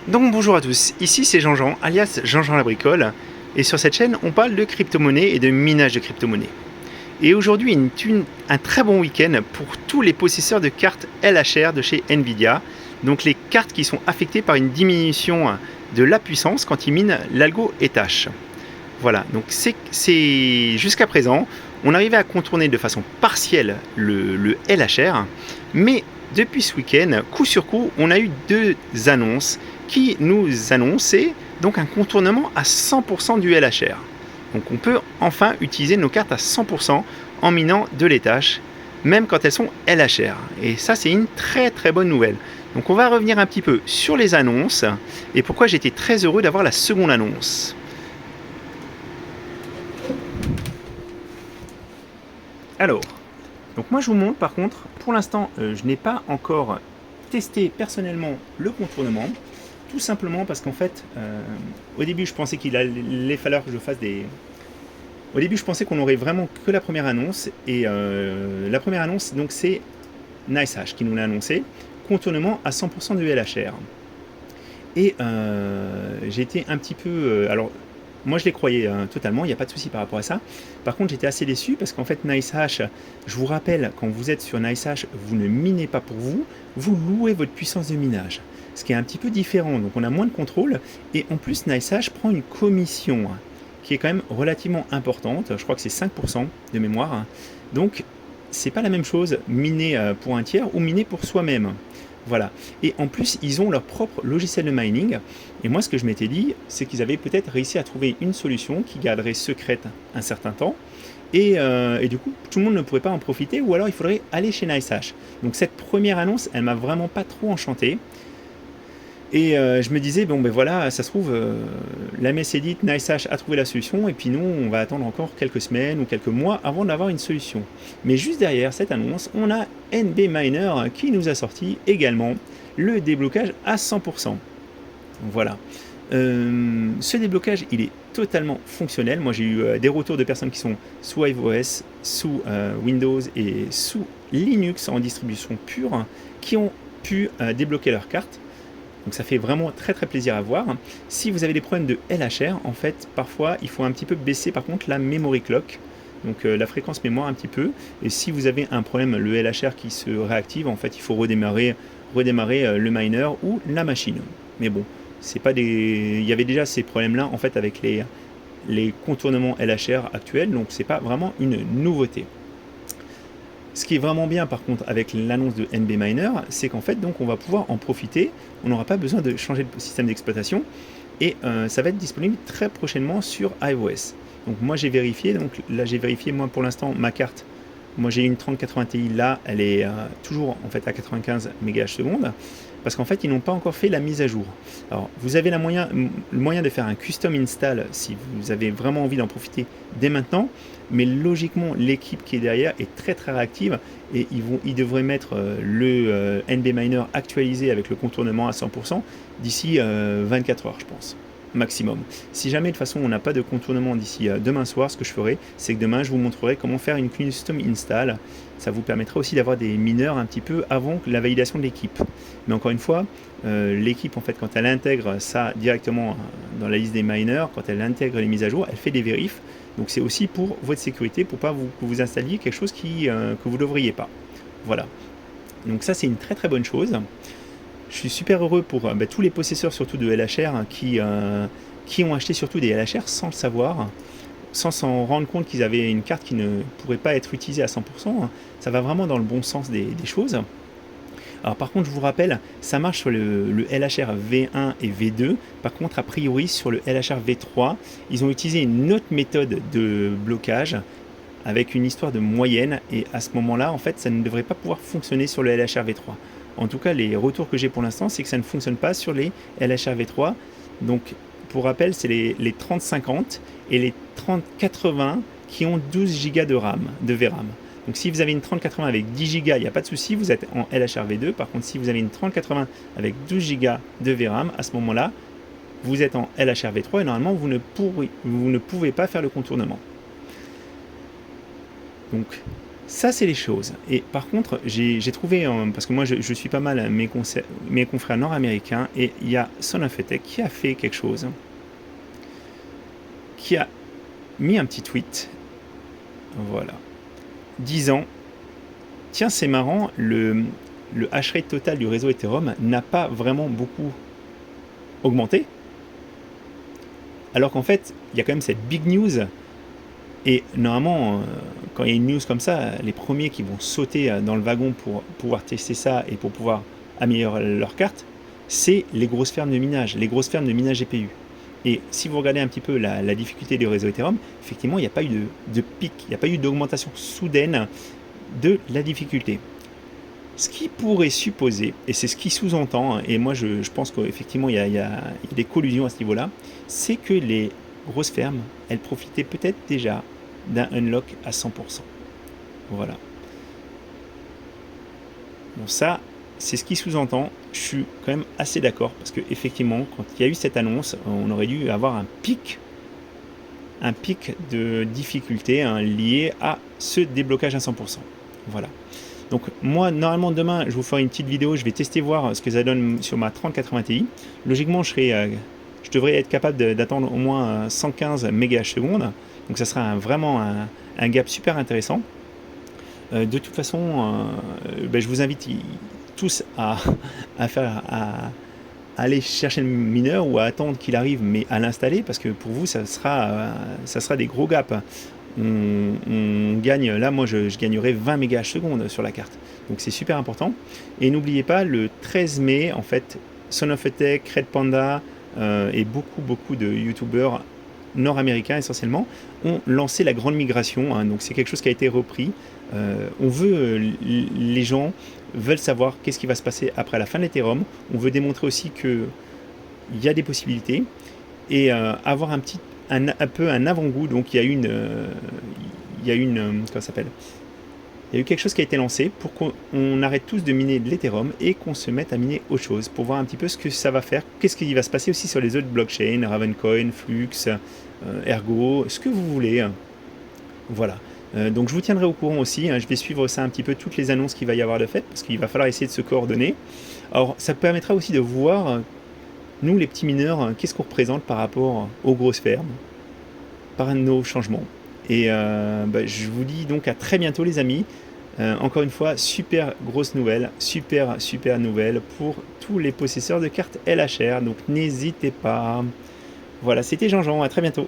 Donc bonjour à tous, ici c'est Jean-Jean, alias Jean-Jean la bricole, et sur cette chaîne on parle de crypto-monnaie et de minage de crypto-monnaie. Et aujourd'hui un très bon week-end pour tous les possesseurs de cartes LHR de chez Nvidia, donc les cartes qui sont affectées par une diminution de la puissance quand ils minent l'algo Etash. Voilà, donc c'est jusqu'à présent, on arrivait à contourner de façon partielle le LHR, mais depuis ce week-end, coup sur coup, on a eu deux annonces qui nous annonçaient donc un contournement à 100% du LHR. Donc on peut enfin utiliser nos cartes à 100% en minant de l'Etash, même quand elles sont LHR. Et ça, c'est une très très bonne nouvelle. Donc on va revenir un petit peu sur les annonces et pourquoi j'étais très heureux d'avoir la seconde annonce. Alors, donc moi je vous montre par contre, pour l'instant je n'ai pas encore testé personnellement le contournement, tout simplement parce qu'en fait, au début je pensais qu'il allait falloir que je fasse des... Au début je pensais qu'on aurait vraiment que la première annonce, et la première annonce donc c'est NiceHash qui nous l'a annoncé, contournement à 100% du LHR. Et j'ai été un petit peu... alors moi je les croyais totalement, il n'y a pas de souci par rapport à ça. Par contre j'étais assez déçu parce qu'en fait NiceHash, je vous rappelle, quand vous êtes sur NiceHash, vous ne minez pas pour vous, vous louez votre puissance de minage. Ce qui est un petit peu différent, donc on a moins de contrôle, et en plus NiceHash prend une commission qui est quand même relativement importante, je crois que c'est 5% de mémoire. Donc c'est pas la même chose miner pour un tiers ou miner pour soi-même. Voilà. Et en plus, ils ont leur propre logiciel de mining. Et moi, ce que je m'étais dit, c'est qu'ils avaient peut-être réussi à trouver une solution qui garderait secrète un certain temps. Et du coup, tout le monde ne pourrait pas en profiter, ou alors il faudrait aller chez NiceHash. Donc cette première annonce, elle m'a vraiment pas trop enchanté. Et je me disais, bon ben voilà, ça se trouve, la messe est dite, NiceHash a trouvé la solution, et puis nous, on va attendre encore quelques semaines ou quelques mois avant d'avoir une solution. Mais juste derrière cette annonce, on a NB Miner qui nous a sorti également le déblocage à 100%. Voilà. Ce déblocage, il est totalement fonctionnel. Moi, j'ai eu des retours de personnes qui sont sous iOS, sous Windows et sous Linux en distribution pure, qui ont pu débloquer leur carte. Donc ça fait vraiment très très plaisir à voir. Si vous avez des problèmes de LHR, en fait, parfois, il faut un petit peu baisser par contre la memory clock, donc la fréquence mémoire un petit peu. Et si vous avez un problème, le LHR qui se réactive, en fait, il faut redémarrer le miner ou la machine. Mais bon, c'est pas des... il y avait déjà ces problèmes-là en fait avec les contournements LHR actuels, donc c'est pas vraiment une nouveauté. Ce qui est vraiment bien par contre avec l'annonce de NB Miner, c'est qu'en fait donc on va pouvoir en profiter, on n'aura pas besoin de changer de système d'exploitation, et ça va être disponible très prochainement sur iOS. Donc moi j'ai vérifié, donc là j'ai vérifié moi pour l'instant ma carte, moi j'ai une 3080 Ti là, elle est toujours en fait à 95 MHz, parce qu'en fait ils n'ont pas encore fait la mise à jour. Alors vous avez le moyen de faire un custom install si vous avez vraiment envie d'en profiter dès maintenant, mais logiquement l'équipe qui est derrière est très très réactive, et ils devraient mettre le NB Miner actualisé avec le contournement à 100% d'ici 24 heures je pense, maximum. Si jamais de toute façon on n'a pas de contournement d'ici demain soir, ce que je ferai, c'est que demain je vous montrerai comment faire une custom install. Ça vous permettra aussi d'avoir des mineurs un petit peu avant la validation de l'équipe. Mais encore une fois, l'équipe en fait quand elle intègre ça directement dans la liste des miners, quand elle intègre les mises à jour, elle fait des vérifs. Donc c'est aussi pour votre sécurité, pour pas que vous installiez quelque chose que vous ne devriez pas. Voilà. Donc ça c'est une très très bonne chose. Je suis super heureux pour tous les possesseurs surtout de LHR qui ont acheté surtout des LHR sans le savoir, sans s'en rendre compte qu'ils avaient une carte qui ne pourrait pas être utilisée à 100%. Ça va vraiment dans le bon sens des choses. Alors par contre je vous rappelle, ça marche sur le LHR V1 et V2, par contre a priori sur le LHR V3, ils ont utilisé une autre méthode de blocage avec une histoire de moyenne, et à ce moment-là en fait ça ne devrait pas pouvoir fonctionner sur le LHR V3. En tout cas les retours que j'ai pour l'instant c'est que ça ne fonctionne pas sur les LHR V3, donc pour rappel c'est les 3050 et les 3080 qui ont 12 Go de VRAM. Donc si vous avez une 3080 avec 10 Go, il n'y a pas de souci, vous êtes en LHR V2. Par contre, si vous avez une 3080 avec 12 Go de VRAM, à ce moment-là, vous êtes en LHR V3 et normalement, vous ne pouvez pas faire le contournement. Donc Ça, c'est les choses. Et par contre, j'ai trouvé, parce que moi je suis pas mal mes confrères nord-américains, et il y a Son of a Tech qui a fait quelque chose, qui a mis un petit tweet, voilà, disant, tiens, c'est marrant, le hash rate total du réseau Ethereum n'a pas vraiment beaucoup augmenté, alors qu'en fait, il y a quand même cette big news. Et normalement, quand il y a une news comme ça, les premiers qui vont sauter dans le wagon pour pouvoir tester ça et pour pouvoir améliorer leur carte, c'est les grosses fermes de minage, les grosses fermes de minage GPU. Et si vous regardez un petit peu la difficulté du réseau Ethereum, effectivement, il n'y a pas eu de pic, il n'y a pas eu d'augmentation soudaine de la difficulté. Ce qui pourrait supposer, et c'est ce qui sous-entend, et moi je pense qu'effectivement il y a des collusions à ce niveau-là, c'est que les grosses fermes, elles profitaient peut-être déjà d'un unlock à 100%. Voilà. Bon, ça, c'est ce qui sous-entend. Je suis quand même assez d'accord, parce que effectivement, quand il y a eu cette annonce, on aurait dû avoir un pic de difficulté lié à ce déblocage à 100%. Voilà. Donc moi, normalement, demain, je vous ferai une petite vidéo, je vais tester voir ce que ça donne sur ma 3080 Ti. Logiquement, je devrais être capable d'attendre au moins 115 MHz, donc ça sera vraiment un gap super intéressant. De toute façon, je vous invite tous à aller chercher le mineur ou à attendre qu'il arrive, mais à l'installer, parce que pour vous, ça sera des gros gaps. On gagne, là moi je gagnerai 20 MHz sur la carte, donc c'est super important. Et n'oubliez pas, le 13 mai en fait, Son of a Tech, Red Panda et beaucoup de youtubeurs nord-américains essentiellement ont lancé la grande migration, donc c'est quelque chose qui a été repris. Les gens veulent savoir qu'est-ce qui va se passer après la fin de l'Ethereum. On veut démontrer aussi qu'il y a des possibilités et avoir un peu un avant-goût. Donc il y a comment ça s'appelle, il y a eu quelque chose qui a été lancé pour qu'on arrête tous de miner de l'Ethereum et qu'on se mette à miner autre chose, pour voir un petit peu ce que ça va faire, qu'est-ce qui va se passer aussi sur les autres blockchains, Ravencoin, Flux, Ergo, ce que vous voulez. Voilà. Donc je vous tiendrai au courant aussi, je vais suivre ça un petit peu, toutes les annonces qu'il va y avoir de fait, parce qu'il va falloir essayer de se coordonner. Alors ça permettra aussi de voir, nous les petits mineurs, qu'est-ce qu'on représente par rapport aux grosses fermes, par nos changements. Et je vous dis donc à très bientôt les amis. Encore une fois, super grosse nouvelle, super nouvelle pour tous les possesseurs de cartes LHR, donc n'hésitez pas. Voilà, c'était Jean-Jean, à très bientôt.